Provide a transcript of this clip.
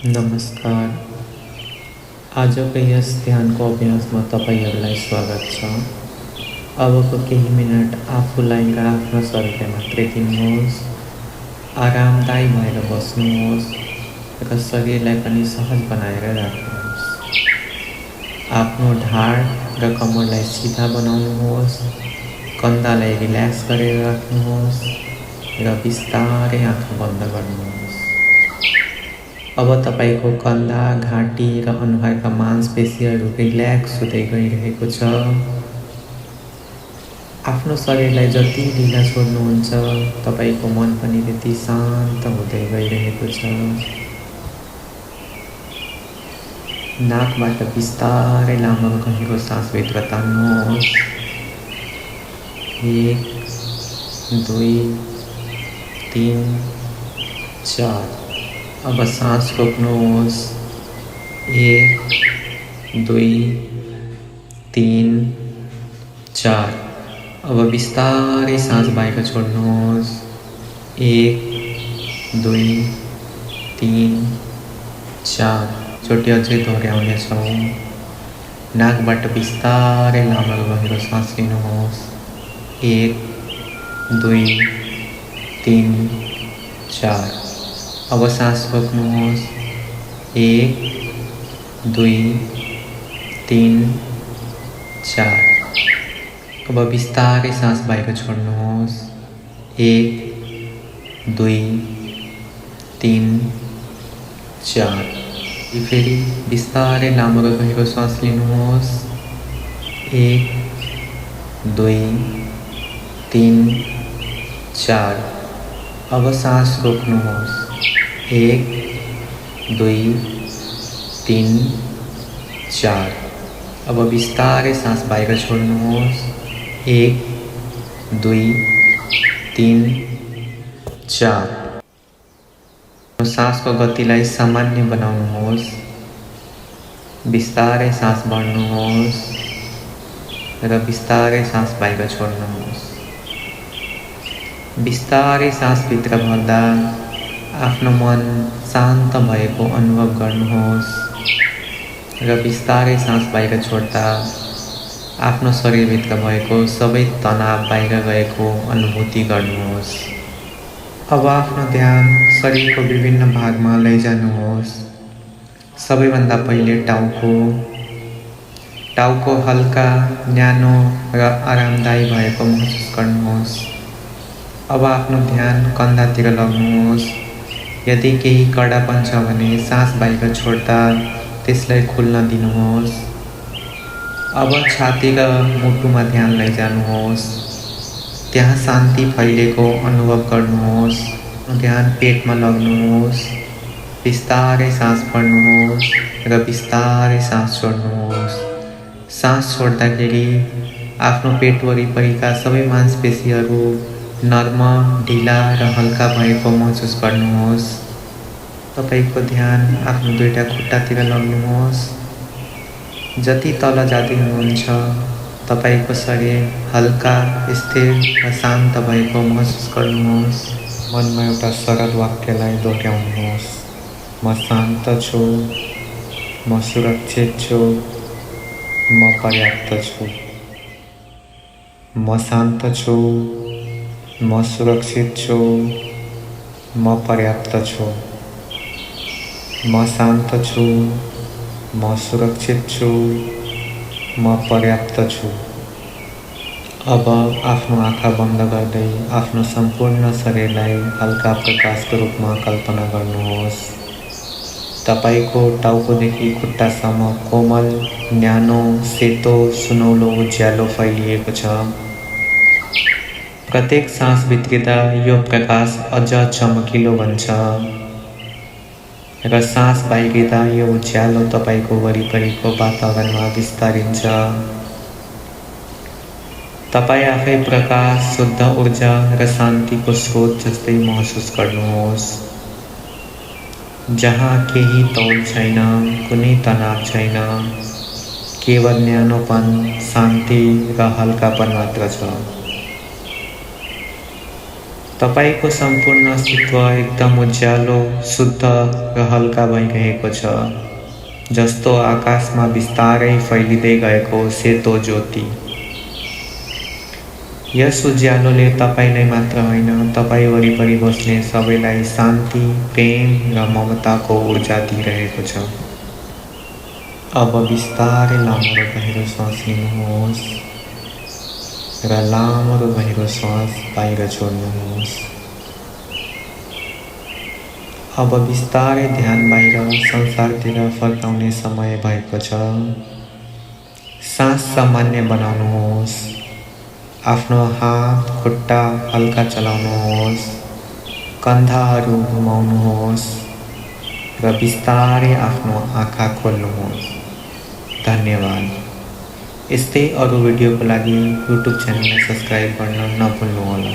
नमस्कार। आजको यस ध्यानको अभ्यासमा तपाईँहरूलाई स्वागत छ। अबको केही मिनट आफूलाई र आफ्नो शरीरलाई मात्रै दिनुहोस्। आरामदायी भएर बस्नुहोस् र शरीरलाई पनि सहज बनाएर राख्नुहोस्। आफ्नो ढाड र कमरलाई सिधा बनाउनुहोस्। कन्धालाई रिल्याक्स गरेर राख्नुहोस् र बिस्तारै आँखा बन्द गर्नुहोस्। अब तपाईँको कन्धा, घाँटी र अनुहारका मांसपेशीहरू रिल्याक्स हुँदै गइरहेको छ। आफ्नो शरीरलाई जति ढिला छोड्नुहुन्छ, तपाईँको मन पनि त्यति शान्त हुँदै गइरहेको छ। नाकबाट बिस्तारै लामो गहिरो सासभित्र तान्नुहोस्। 1 2 3 4। अब सांस रोक्नुहोस्। 1 2 3 4। अब बिस्तारै सांस बाहिर छोड्नुहोस्। 1 2 3 4। चोटि अझै दोहोऱ्याउनेछौँ। नाकबाट बिस्तारै लामो गहिरो सास लिनुहोस्। 1 2 3 4। अब सांस रोक्नुहोस्। 1 2 3 4। अब बिस्तारै सांस बाहिर छोड्नुहोस्। 1 2 3 4। फेरि बिस्तारै लामो र गहिरो सास लिनुहोस्। 1 2 3 4। अब सांस रोक्नुहोस्। 1 2 3 4। अब बिस्तारै सांस बाहिर छोड्नुहोस्। 1 2 3 4। सासको गतिलाई सामान्य बनाउनुहोस्। बिस्तारै सांस भर्नुहोस् र बिस्तारै सांस बाहिर छोड्नुहोस्। बिस्तारै सासभित्र भर्दा आफ्नो मन शान्त भएको अनुभव गर्नुहोस् र बिस्तारै सांस बाहिर छोड्दा आफ्नो शरीरभित्र भएको सबै तनाव बाहिर गएको अनुभूति गर्नुहोस्। अब आफ्नो ध्यान शरीरको विभिन्न भागमा लैजानुहोस्। सबैभन्दा पहिले टाउको हल्का, न्यानो र आरामदायी भएको महसुस गर्नुहोस्। अब आफ्नो ध्यान कन्धातिर लग्नुहोस्। यदि केही कडापन छ भने सास बाहिर छोड्दा त्यसलाई खुल्न दिनुहोस्। अब छाती र मुटुमा ध्यान लैजानुहोस्। त्यहाँ शान्ति फैलेको अनुभव गर्नुहोस्। ध्यान पेटमा लग्नुहोस्। बिस्तारै सास भर्नुहोस् र बिस्तारै सास छोड्नुहोस्। सास छोड्दाखेरि आफ्नो पेट वरिपरिका सबै मांसपेशीहरू नर्म, ढिला र हल्का भएको महसुस गर्नुहोस्। तपाईको ध्यान आफ्नो दुईटा खुट्टातिर लग्नुहोस्। जति तल जाँदै हुनुहुन्छ, तपाईको शरीर हल्का, स्थिर र शान्त भएको महसुस गर्नुहोस्। मनमा एउटा सरल वाक्यलाई दोहोऱ्याउनुहोस्। म शान्त छु, म सुरक्षित छु, म पर्याप्त छु। म शान्त छु, म सुरक्षित छु, म पर्याप्त छु। म शान्त छु, म सुरक्षित छु, म पर्याप्त छु। अब आफ्नो आँखा बन्द गर्दै आफ्नो सम्पूर्ण शरीरलाई हल्का प्रकाशको रूपमा कल्पना गर्नुहोस्। तपाईको टाउकोदेखि खुट्टासम्म कोमल, न्यानो, सेतो, सुनौलो उज्यालो फैलिएको छ। प्रत्येक सास भित्रिँदा यो प्रकाश अझ चमकिलो बन्छ र सास बाहिरिँदा यो उज्यालो तपाईको वरिपरिको वातावरणमा विस्तारिन्छ। तपाईँ आफै प्रकाश, शुद्ध ऊर्जा र शान्तिको स्रोत जस्तै महसुस गर्नुहोस्। जहाँ केही तौल छैन, कुनै तनाव छैन, केवल न्यानोपन, शान्ति र हल्कापन मात्र छ। तपाईँको सम्पूर्ण अस्तित्व एकदम उज्यालो, शुद्ध र हल्का भइरहेको छ, जस्तो आकाशमा बिस्तारै फैलिँदै गएको सेतो ज्योति। यस उज्यालोले तपाईँलाई मात्र होइन, तपाईँ वरिपरि बस्ने सबैलाई शान्ति, प्रेम र ममताको ऊर्जा दिइरहेको छ। अब बिस्तारै लामो र गहिरो श्वास लिनुहोस् र लामो र गहिरो श्वास बाहिर छोड्नुहोस्। अब बिस्तारै ध्यान बाहिर संसारतिर फर्काउने समय भएको छ। सास सामान्य बनाउनुहोस्। आफ्नो हात खुट्टा हल्का चलाउनुहोस्। कन्धाहरू घुमाउनुहोस् र बिस्तारै आफ्नो आँखा खोल्नुहोस्। धन्यवाद। यस्तै अरू भिडियोको लागि युट्युब च्यानललाई सब्स्क्राइब गर्न नभुल्नुहोला।